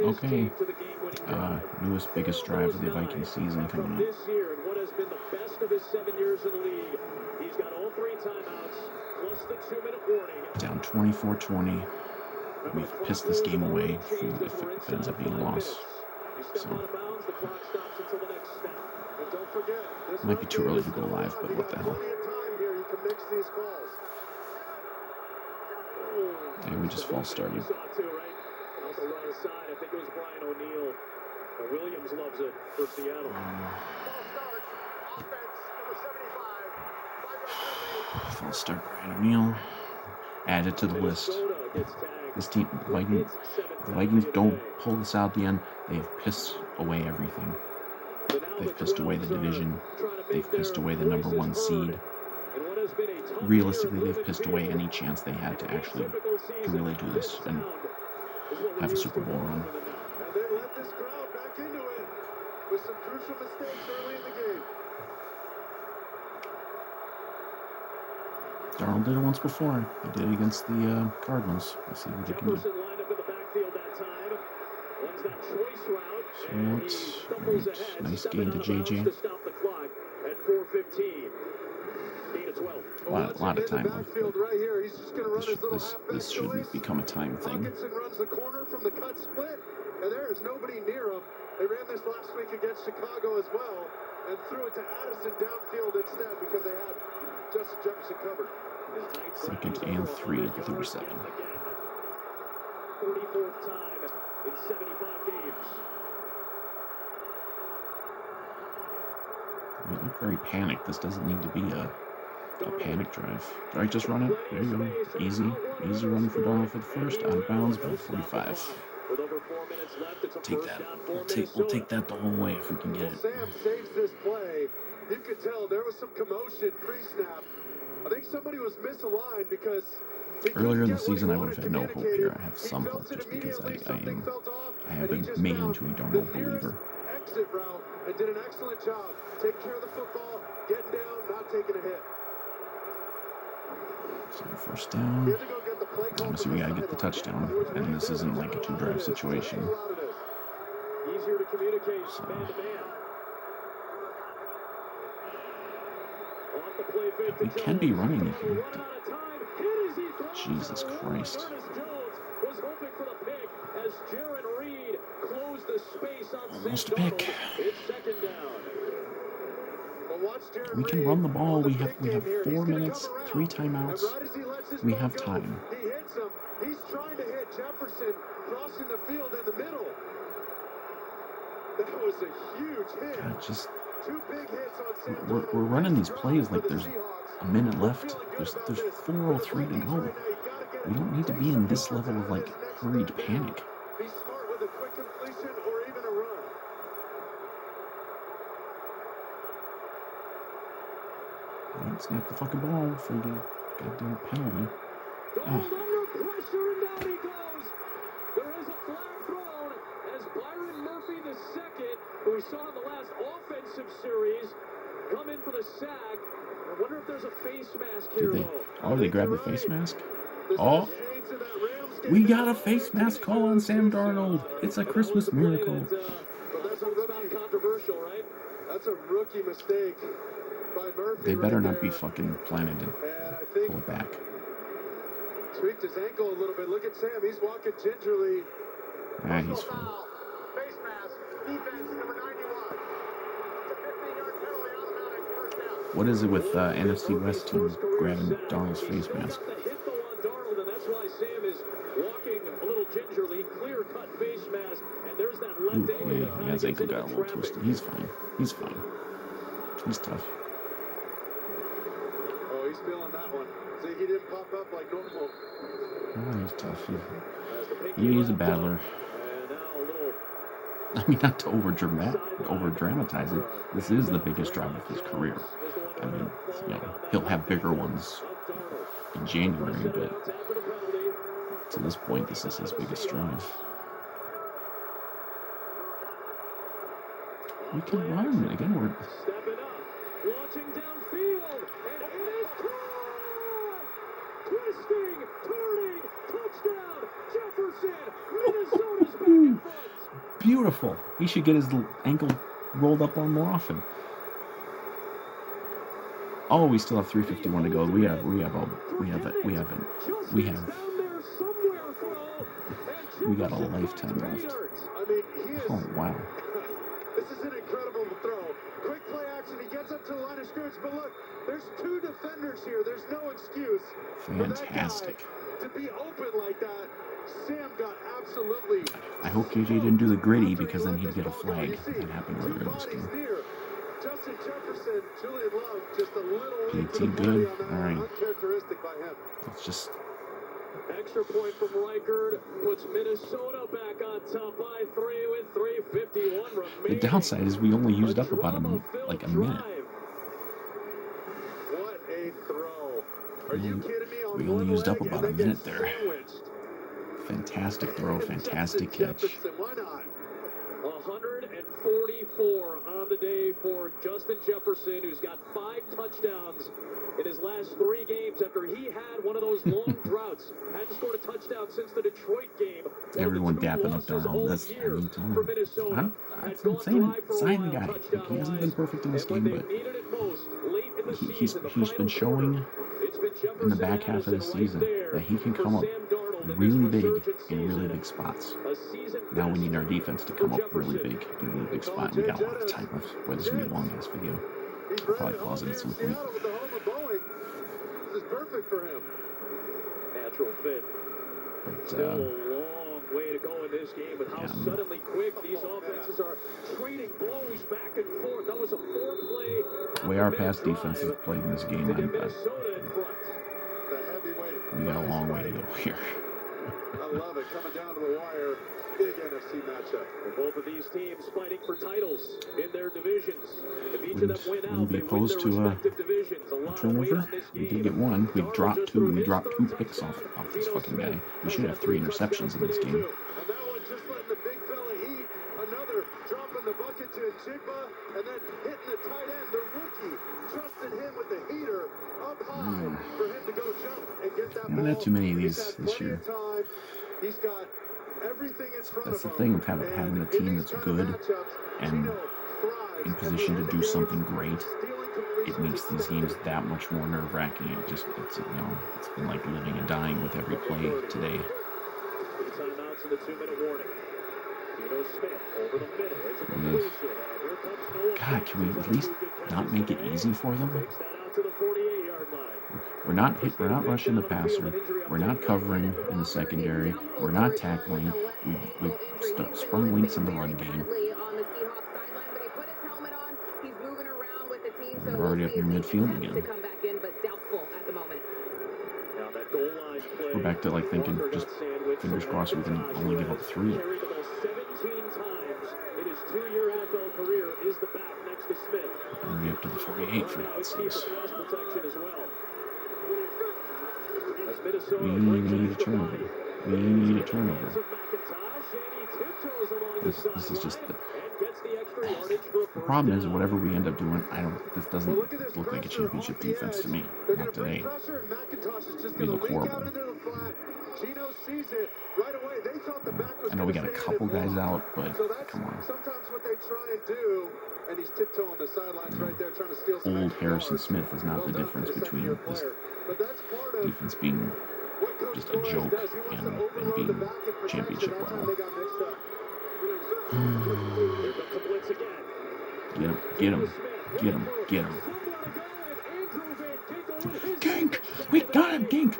Okay. Newest, biggest drive of the Vikings season coming up. This year, and what has been the best of his 7 years in the league. He's got all 3 timeouts, plus the 2-minute warning. Down 24-20. We've pissed this game away if it ends up being a loss. So, might be too early to go live, but what the hell. Yeah, we just false started. I think it was Brian O'Neill. Williams loves it for Seattle. False start, Brian O'Neill. Add it to the list. This team, the Vikings don't pull this out at the end. They have pissed away everything. They've pissed away the division. They've pissed away the #1 seed. Realistically, they've pissed away any chance they had to actually really do this and have a Super Bowl run. And they let this crowd back into it with some crucial mistakes early in the game. Darnold did it once before. He did it against the Cardinals. We'll see what they can do. Right. Nice gain to JJ. A lot of time left. This shouldn't become a time thing. Runs the corner from the cut split, and there is nobody near him. They ran this last week against Chicago as well, and threw it to Addison downfield instead because they had Justin Jefferson covered. 2nd and 3 at the 37. 44th time in 75 games. We look very panicked. This doesn't need to be a panic drive. All right, just run it. There you go. Easy run for Darnold for the first. Out of bounds, about 45. Take that. We'll take that the whole way if we can get it. Sam saves this play. You could tell there was some commotion pre-snap. I think somebody was misaligned because earlier in the season I would have had no hope here. I have some hope just because I have been made into a Darnold believer. Exit route and did an excellent job. Take care of the football, getting down, not taking a hit. So first down. Obviously we gotta get the touchdown, and this isn't like a 2-drive situation. Easier to communicate So. We can be running it here. Jesus Christ. Almost a pick. We can run the ball. We have 4 minutes, 3 timeouts. We have time. He hits him. He's trying to hit Jefferson, crossing the field in the middle. That was a huge hit. God, just 2 big hits on Sam we're running these plays like there's a minute left. There's 4:03 to go. We don't need to be in this level of like hurried panic. Be smart with a quick completion or even a run. Don't snap the fucking ball for the goddamn penalty. Donald under pressure, and down he goes. There is a flag thrown as Byron Murphy II, who we saw in the last offensive series, come in for the sack. I wonder if there's a face mask here, though. They grabbed the face mask? Oh, we got a face mask call on Sam Darnold. It's a Christmas miracle. Controversial, right? That's a rookie mistake by Murphy. They better not be fucking planning to pull it back. Tweaked his ankle a little bit. Look at Sam. He's walking gingerly. Ah, he's fine. Face mask. Defense number 91. It's a 15-yard penalty automatic first down. What is it with NFC West teams grabbing Darnold's face mask? Hit though on Darnold, and that's why Sam is walking a little gingerly. Clear-cut face mask, and there's that left ankle. Yeah, his ankle got a little twisted. He's fine. He's fine. He's tough. Oh, he's feeling that one. See, he didn't pop up like normal. Oh, he's tough. He's a battler. I mean, not to over-dramatize it. This is the biggest drive of his career. I mean, he'll have bigger ones in January, but to this point, this is his biggest drive. We can run. Again, we're... Stepping up, launching downfield, and it is caught! Twisting, turning, touchdown, Minnesota's back in front. Beautiful. He should get his ankle rolled up on more often. Oh, we still have 3:51 to go. We have got a lifetime left. I mean, he is. Oh wow. This is an incredible throw. Quick play action. He gets up to the line of scrimmage, but look, there's two defenders here. There's no excuse. Fantastic. For that guy to be open like that. Sam got absolutely. I hope JJ didn't do the gritty because then he'd get a flag. That happened earlier in this game. Justin Jefferson, Julian Love, just a little PAT good. All right. Uncharacteristic by him. Let's just. Extra point from Reichard puts Minnesota back on top by 3 with 3:51 remaining. The downside is we only used up about a minute. What a throw. Are you kidding me? We only used up about a minute there. Fantastic throw, fantastic catch. Why not? 144 on the day for Justin Jefferson, who's got 5 touchdowns in his last 3 games after he had one of those long droughts. Hadn't scored a touchdown since the Detroit game. Everyone dapping up Darnold. That's, I mean, I'm saying, sign the guy. He hasn't been perfect in this game, but he's been showing in the back half of the season that he can come up really big in really big spots. Now we need our defense to come up really big in a really big spot. We got a lot of time left. Boy, this is going to be a long-ass video. I'll probably pause it at some point. This is perfect for him. Natural fit. But, Still a long way to go in this game, but how suddenly quick these offenses are trading blows back and forth. That was a 4-play. the way our pass defense has played in this game, we got a long way to go here. I love it. Coming down to the wire. Big NFC matchup. Both of these teams fighting for titles in their divisions. If each of them win out, be they win opposed their to respective divisions. A lot of weight turnover. on this We game. did get one. We dropped 2. We dropped 2 picks off this fucking guy. We should have 3 interceptions in this game. And that one just letting the big fella eat. Another dropping the bucket to Jigba, and then hitting the tight end. The rookie trusted him with the heater up high for him to go jump and get that ball. Not too many of these this year. He's got everything in front That's the of thing him. of having a team that's good and in position to do something great. It makes these games that much more nerve-wracking. It's been like living and dying with every play today. Timeouts in the 2-minute warning. Dino Smith over the middle. It's a completion. Here comes Noah. God, can we at least not make it easy for them? Takes that out to the 48-yard line. We're not rushing the passer. We're not covering in the secondary. We're not tackling. We sprung links in the run game. They're already up near midfield again. Now that goal line play. We're back to like thinking, just fingers crossed we can only give up 3. Carried the ball 17 times in his 2-year NFL career. Is the back next to Smith. Already up to the 48 for God's sakes. Pass protection as well. As We Minnesota need a turnover. We need a turnover. of McIntosh, and he tiptoes along This the is just sideline and gets the extra yardage for a the first problem is down. whatever we end up doing, this doesn't look like a championship defense to me. Not today. We look horrible. Gino sees it right away. They thought the back was I know we got a gonna stay couple in guys line. out, but So that's come on. sometimes what they try and do, and he's tiptoeing the sidelines right there, trying to steal some Old extra Harrison yards. Smith is not Well the done difference for the between second-year this player. But that's part of defense being what Coach just a Flores joke does. He wants to and overload being the back in protection. championship That's how level. they got mixed up. Here comes the blitz again. Get him, get him, get him, get him. Gink! We got him, Gink!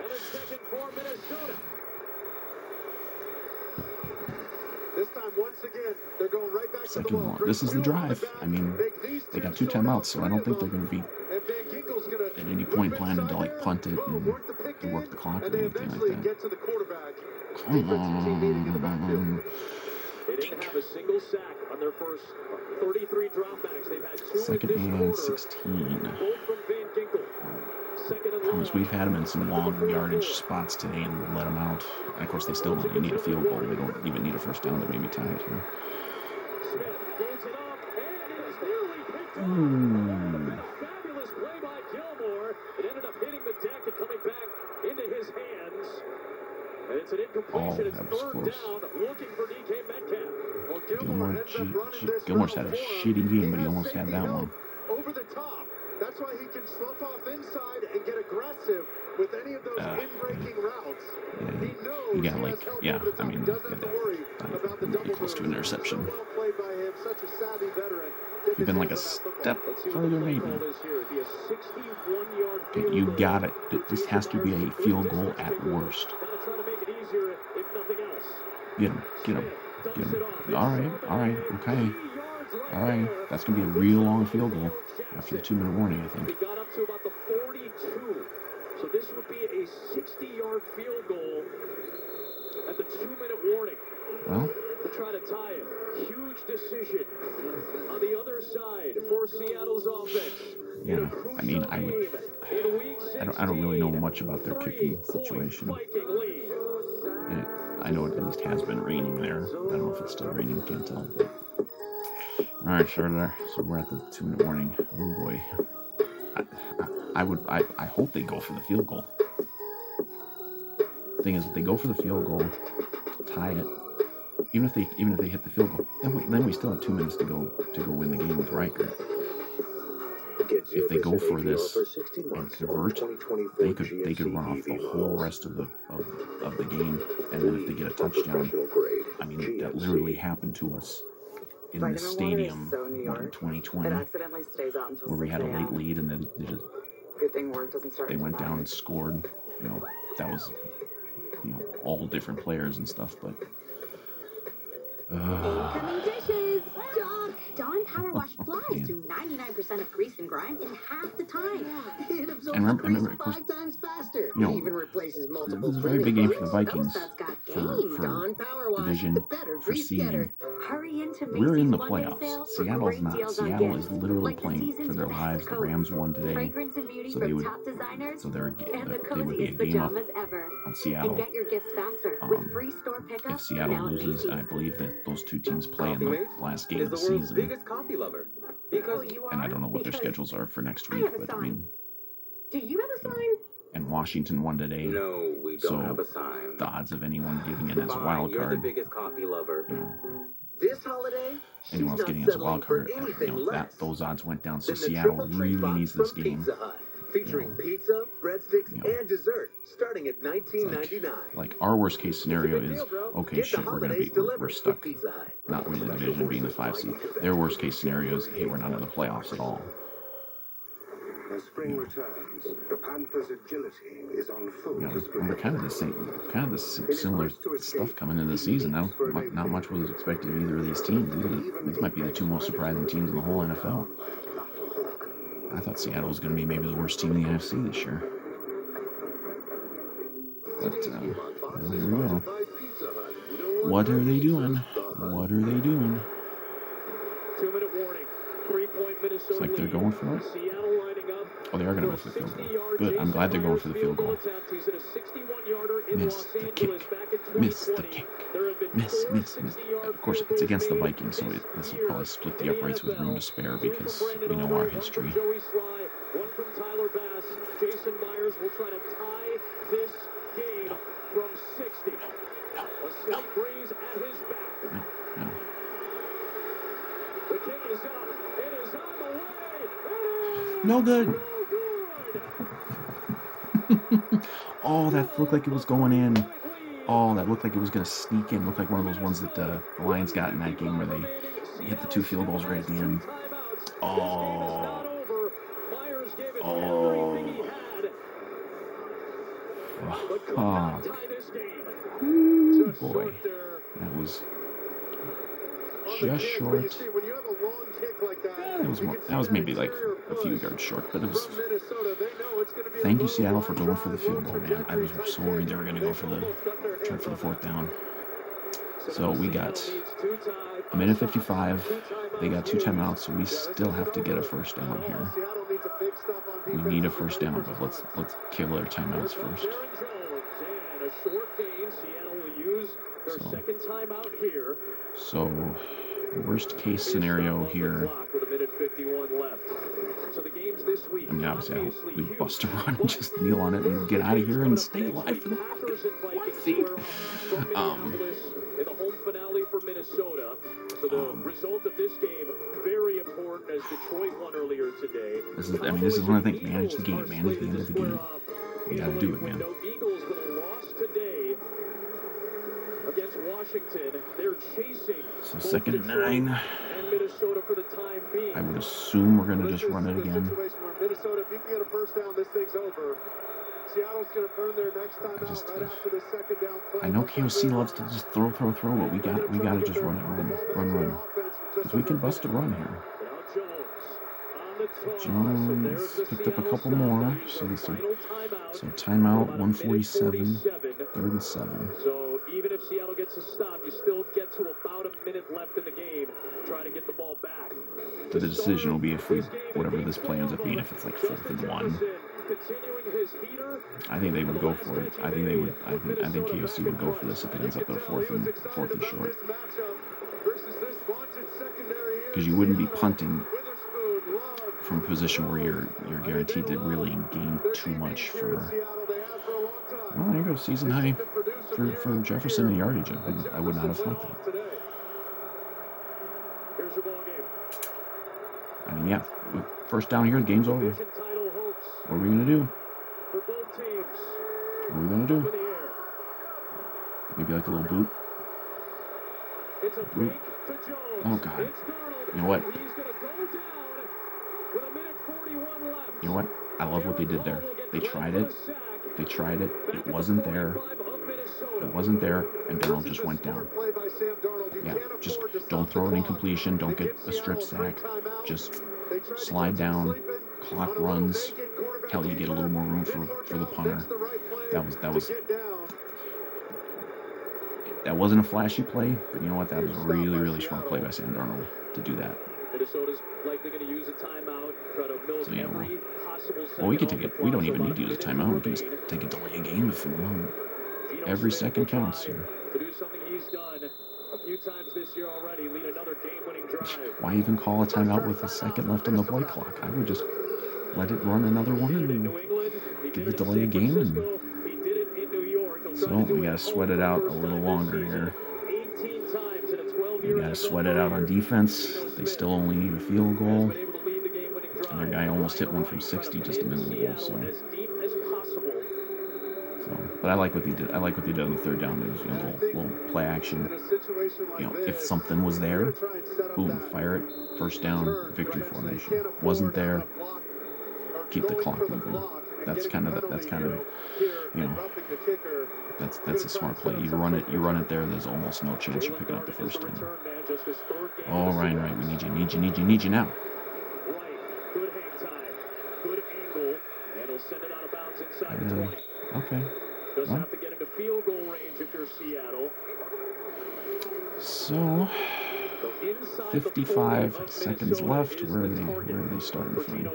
This time, once again, they're going right back to the Second ball. one. This is the drive. I mean, they got 2 timeouts, so I don't think they're going to be at any point planning to like punt it and work the clock or anything like that. Get to the quarterback. Come on. They didn't have a single sack on their first 33 dropbacks. They've had 2 Second in this and quarter. 16. Both from Van Ginkel. Second and Promise long. we've had them in some long yardage spots today and let them out. And of course, they still only need a field goal. They don't even need a first down to maybe tie it here. Smith loads it up, and it is nearly picked up. Ooh. A fabulous play by Gilmore. It ended up hitting the deck and coming back into his hands. And it's an incompletion. It's that was third close. down, looking for DK Metcalf. Well, Gilmore's had a shitty game, but he almost had that one. Over the top. That's why he can slough off inside and get aggressive with any of those in-breaking routes. He knows you got he like, has help yeah, over the top. I mean, He doesn't have to worry about the double close to an move. interception. So well played by him, such a savvy veteran. If you've been like a step further, maybe. Okay, you got it. This has to be a field goal at worst. Get him, get him, get him. All right, okay. All right, that's going to be a real long field goal after the 2-minute warning, I think. He got up to about the 42. So this would be a 60-yard field goal at the 2-minute warning. Well, to try to tie it. Huge decision on the other side for Seattle's offense. yeah, I mean, I don't really know much about their kicking situation. And I know it at least has been raining there. I don't know if it's still raining, can't tell. But... All right, sure there. So we're at the 2-minute warning. Oh boy. I hope they go for the field goal. Thing is, if they go for the field goal, tie it. Even if they hit the field goal, then we still have 2 minutes to go win the game with Riker. If they go for this and convert, they could run off the whole rest of the game, and then if they get a touchdown, I mean that literally happened to us in the stadium in 2020, where we had a late lead and then they went down and scored. You know, that was all different players and stuff, but. Incoming dishes! Dawn Power Wash flies through 99% of grease and grime in half the time. It absorbs remember, grease 5 times faster. You know, It even replaces multiple this is a very big game for the cleaning Vikings products. for Dawn Power Wash, division, the better for grease seeding. getter. Hurry into We're in the Macy's one-day playoffs. sale for Seattle's great not. deals on Seattle gifts. is literally Like the playing season's for their best lives. The coats, Rams won today, fragrance and beauty so from they would. top designers, So and the they would be a coziest game up pajamas ever. on Seattle. And get your gifts faster with free store pickup. If Seattle now at loses, Macy's. I believe that those two teams play in the last game of the season. Biggest coffee lover. Because And I don't know what their schedules are for next week, but I mean. Do you have a sign? And Washington won today. no, we don't have a sign. The odds of anyone getting it as a Fine, wild you're the card, biggest coffee lover. This holiday, anyone else getting it as a wild card, those odds went down. So Seattle really needs this game. Featuring pizza, breadsticks, Yeah. and dessert, starting at $19.99. Like our worst case scenario is, okay, shit, we're stuck not winning the division, being the 5 seed. Their worst case scenario is, hey, we're not in the playoffs at all. As spring returns, the Panthers' agility is on full display. And we're kind of the similar stuff coming into the season. Now, not much was expected of either of these teams. These might be the two most surprising teams in the whole NFL. I thought Seattle was going to be maybe the worst team in the NFC this year. But here we go. What are they doing? What are they doing? 2-minute warning. 3-point Minnesota. It's like they're going for it. Seattle lining up. Oh, they are going to go for the field goal. Good. I'm glad they're going for the field goal. Miss the kick. Miss the kick. Miss. Of course, it's against the Vikings, so this will probably split the uprights with room to spare because we know our history. Joey Sly, one from Tyler Bass. Jason Myers will try to tie this game from 60. A slight breeze at his back. No. The kick is up. It is on the way. No good. Oh, that looked like it was going in. Oh, that looked like it was going to sneak in. Looked like one of those ones that the Lions got in that game where they hit the 2 field goals right at the end. Oh. Fuck. Ooh, boy. That was just short. That was maybe like a few yards short, but it was. Thank you, Seattle, for going for the field goal, man. I was so worried they were going to go for the 4th down. So we got a minute 55. They got 2 timeouts, so we still have to get a first down here. We need a first down, but let's kill our timeouts first. So Worst case scenario here. I mean, obviously, I hope we bust a run and just kneel on it and get out of here and stay alive for the one seed. In the home finale for Minnesota. So the result of this game very important as Detroit won earlier today. This is one of the things. Manage the game. Manage the end of the game. You gotta do it, man. Eagles with a loss today against Washington. They're chasing. So 2nd and 9. And Minnesota for the time being. I would assume we're gonna just run it again. Minnesota, if you can get a first down, this thing's over. Seattle's going to burn their next time out right after the second down play. I know KOC loves to just throw, but we gotta just run it, run. Because we can bust a run here. Jones picked up a couple more, so timeout, 147, 3rd and 7. So even if Seattle gets a stop, you still get to about a minute left in the game to try to get the ball back. The decision will be if whatever this play ends up being, if it's like 4th and 1. I think they would go for it. I think KOC would go for this if it ends up at a 4th and short. Because you wouldn't be punting from a position where you're guaranteed to really gain too much for. Well, there you go, season high for Jefferson and yardage. I would not have thought that. I mean, yeah, first down here, the game's over. What are we gonna do? What are we gonna do? Maybe like a little boot. Boot. Oh God! You know what? You know what? I love what they did there. They tried it. It wasn't there. And Darnold just went down. Yeah, just don't throw an incompletion. Don't get a strip sack. Just slide down. Clock runs. Hell, you get a little more room for the punter. That wasn't a flashy play, but you know what? That was a really, really smart play by Sam Darnold to do that. Minnesota's likely going to use a timeout, try to milk every possible. Well, we can take it. We don't even need to use a timeout. We can just take a delay game if we want. Every second counts here. To do something he's done a few times this year already, lead another game-winning drive. Why even call a timeout with a second left on the play clock? I would just let it run another one and give the delay a game. And so we gotta sweat it out a little longer here. We gotta sweat it out on defense. They still only need a field goal. And their guy almost hit one from 60 just a minute ago. But I like what they did. I like what they did on the 3rd down. It was a little play action. If something was there, boom, fire it. First down, victory formation. Wasn't there, keep the clock moving. That's kind of that's a smart play. You run it there. There's almost no chance you're picking up the first down. Oh, Ryan, we need you now. Good hang time, good angle, and he'll send it out of bounds inside the 20. Okay. Just have to get into field goal range if you're Seattle. So 55 seconds left. Where are they starting from?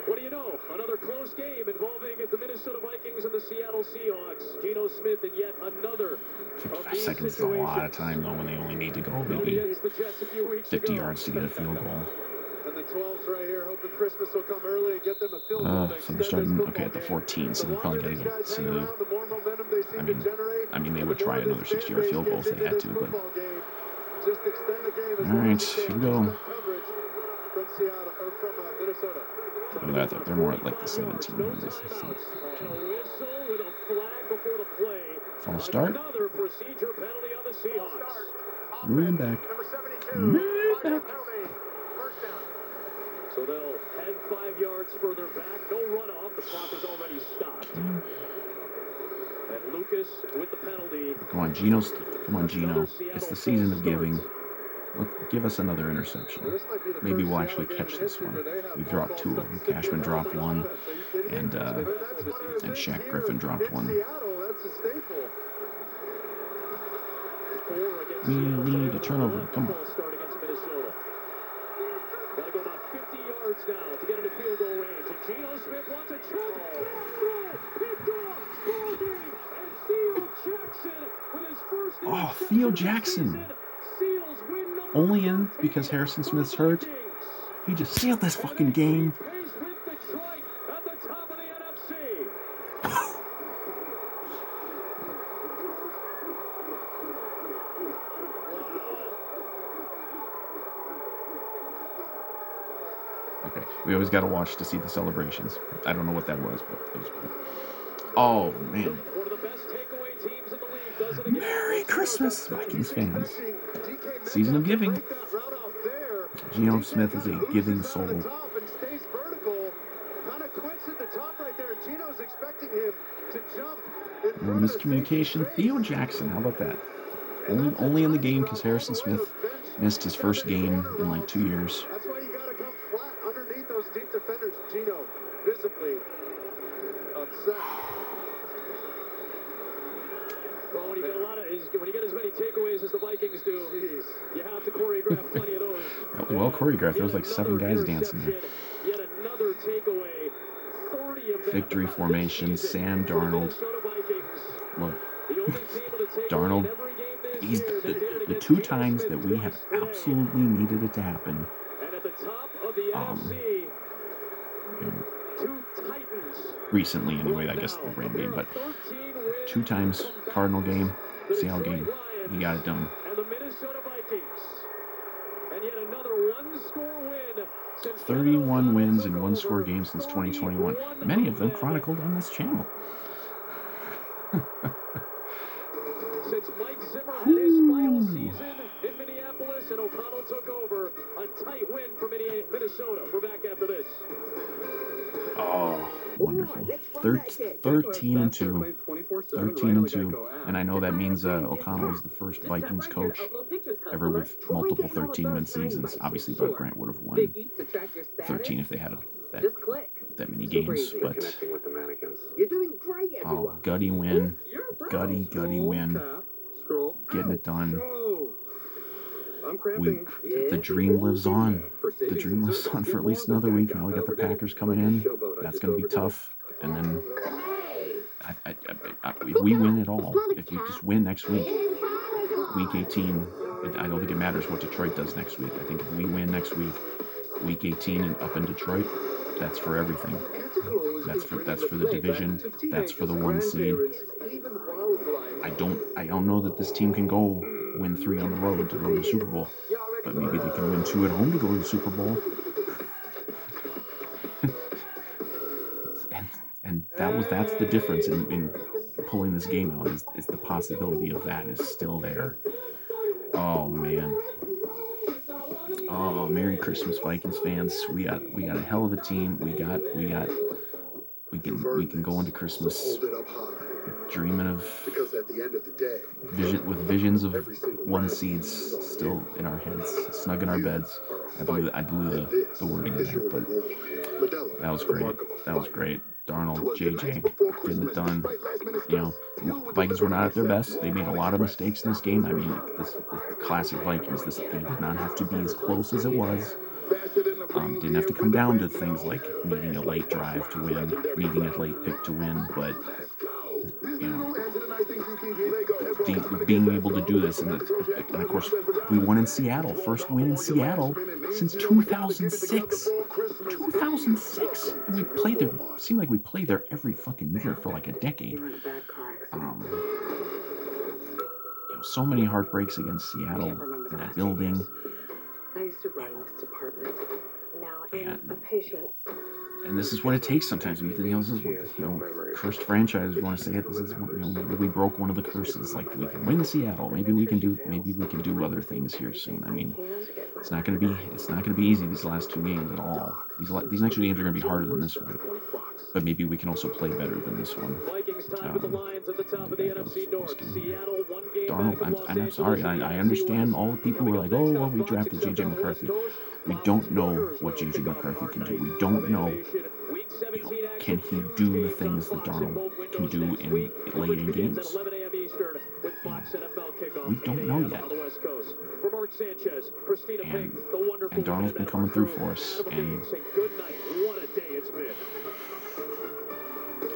What do you know? Another close game involving the Minnesota Vikings and the Seattle Seahawks. Geno Smith and yet another. 55 seconds is a lot of time, though, when they only need to go maybe 50 yards to get a field goal. And the 12's right here, hoping Christmas will come early and get them a field goal. So they're starting, at the 14, so they probably got to get to, they would try another 60-yard field goal if they had to, but. All right, here we go. Look at that, they're more at like the 17. False start. Moving back. So they'll head 5 yards further back. No runoff. The clock is already stopped. And Lucas with the penalty. Come on, Geno. It's the season of giving. Give us another interception. Maybe we'll actually catch this one. We've dropped 2 of them. Cashman dropped 1, and Shaq Griffin dropped 1. We need a turnover. Come on. Got to go about 50 yards now to get into field goal range. And Geno Smith wants a choke. Picked off. Ball game. And Theo Jackson with his first Theo Jackson. Sealed Eagles win number Only in 13 because Harrison for Smith's the hurt. Vikings. He just sealed this And fucking they game. keep pace with Detroit at the top of the NFC. Okay, we always got to watch to see the celebrations. I don't know what that was, but it was cool. Oh, man. One of the best takeaway teams in the league does it again. Merry Christmas, Vikings fans. DK Season of Metcalf to giving. break that route off there. Geno DK Smith is a kinda giving loses out at the soul. top and stays vertical. Kind of quits at the top right there. Geno's expecting him to jump in No front of the safety's miscommunication. face. Theo Jackson, how about that? And that's a Only in the timing game route because all Harrison the way. Smith Those bench missed his first seven game corner in like routes. 2 years. That's why you got to come flat underneath those deep defenders. Geno visibly upset. Well, when you get when you get as many takeaways as the Vikings do, Jeez. you have to choreograph plenty of those. That was well choreographed. There was like Yet 7 guys another dancing there. interception, Yet another takeaway. 30 of them Victory this formation, season Sam for the Darnold. Minnesota Vikings. Look, The only team with a takeaway Darnold, in every game this he's year. They did it the against 2 Geno times Smith that we have twice today. absolutely needed it to happen. And at the top of the NFC, You know, two Titans. recently anyway, I guess the Ram game, but 2 times Cardinal game, Seattle game, he got it done. And the Minnesota Vikings. And yet another one-score win since 31 wins in took 1-score over. games since 2021. 31 Many of them them. chronicled on this channel. Since Mike Zimmer had his final season in Minneapolis and O'Connell took over, a tight win for Minnesota. We're back after this. Oh, wonderful. 13-2. 13-2. And I know that means O'Connell is the first Vikings coach ever with multiple 13-win seasons. Obviously, Bud Grant would have won 13 if they had that many games. But, Connecting with the mannequins. You're doing great, oh, gutty win. Gutty win. Scroll. Getting it done. Oh. I'm We, cramping. the dream lives on. The dream lives on for at least another week. Now we got the Packers coming in. That's going to be tough. And then if we win it all, if we just win next week, week 18, I don't think it matters what Detroit does next week. I think if we win next week, week 18 and up in Detroit, that's for everything. That's for the division. That's for the 1 seed. I don't know that this team can go win 3 on the road to go to the Super Bowl, but maybe they can win 2 at home to go to the Super Bowl. and that's the difference in pulling this game out is the possibility of that is still there. Oh man. Oh, Merry Christmas, Vikings fans. We got a hell of a team. We can go into Christmas dreaming of visions of 1 seeds still in our heads, snug in our beds. I blew the wording in there, but that was great. Darnold, JJ, getting it done. You know, Vikings were not at their best. They made a lot of mistakes in this game. I mean, this classic Vikings. This game did not have to be as close as it was. Didn't have to come down to things like needing a late drive to win, needing a late pick to win, but you know, being able to do this, and of course, we won in Seattle. First win in Seattle since 2006. 2006, and we played there. Seemed like we played there every fucking year for like a decade. You know, so many heartbreaks against Seattle in that building. I used to run this department. Now I'm a patient. And this is what it takes sometimes. This is cursed franchise. We want to say it. This is maybe we broke one of the curses. Like we can win Seattle. Maybe we can do other things here soon. I mean, it's not going to be easy these last 2 games at all. These next 2 games are going to be harder than this one. But maybe we can also play better than this one. Darnold, I'm sorry. I understand all the people who are like, oh, well, we drafted J.J. McCarthy. We don't know what J.J. McCarthy can do. We don't know, can he do the things that Darnold can do in late in games? We don't know yet. And Darnold's been coming through for us. And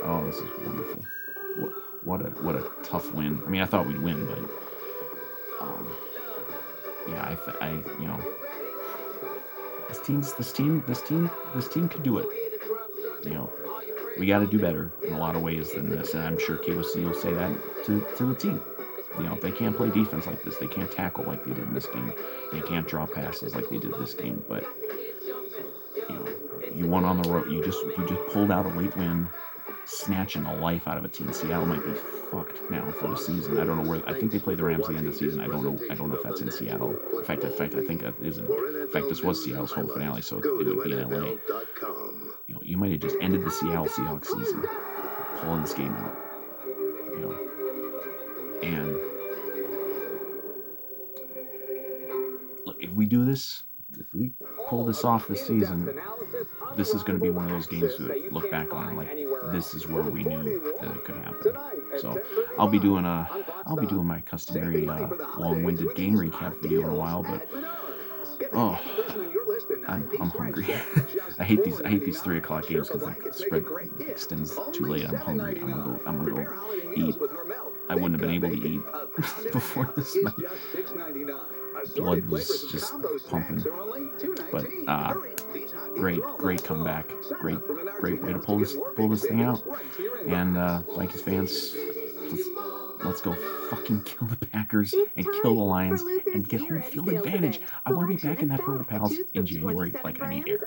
oh, this is wonderful. What a tough win. I mean, I thought we'd win, but yeah, yeah, you know, this team could do it. You know, we got to do better in a lot of ways than this, and I'm sure KOC will say that to the team. You know, they can't play defense like this. They can't tackle like they did in this game. They can't draw passes like they did this game. But you know, you won on the road. You just pulled out a late win, snatching the life out of a team. Seattle might be fucked now for the season. I don't know where. I think they play the Rams at the end of the season. I don't know if that's in Seattle. In fact, I think that isn't. In fact, this was Seattle's home finale, so it would be in LA. You know, you might have just ended the Seattle Seahawks season pulling this game out. You know, and look, if we do this, if we pull this off this season, this is going to be one of those games to look back on like this is where we knew that it could happen. So I'll be doing my customary long-winded game recap video in a while, but I'm hungry. I hate these 3 o'clock games because the spread extends too late. I'm hungry. I'm gonna go eat. I wouldn't have been able to eat before this. My blood was just pumping. But great comeback. Great way to pull this thing out. And Vikings fans, let's go fucking kill the Packers and kill the Lions and get home field advantage. I want to be back in that Purple Pals in January like I need air.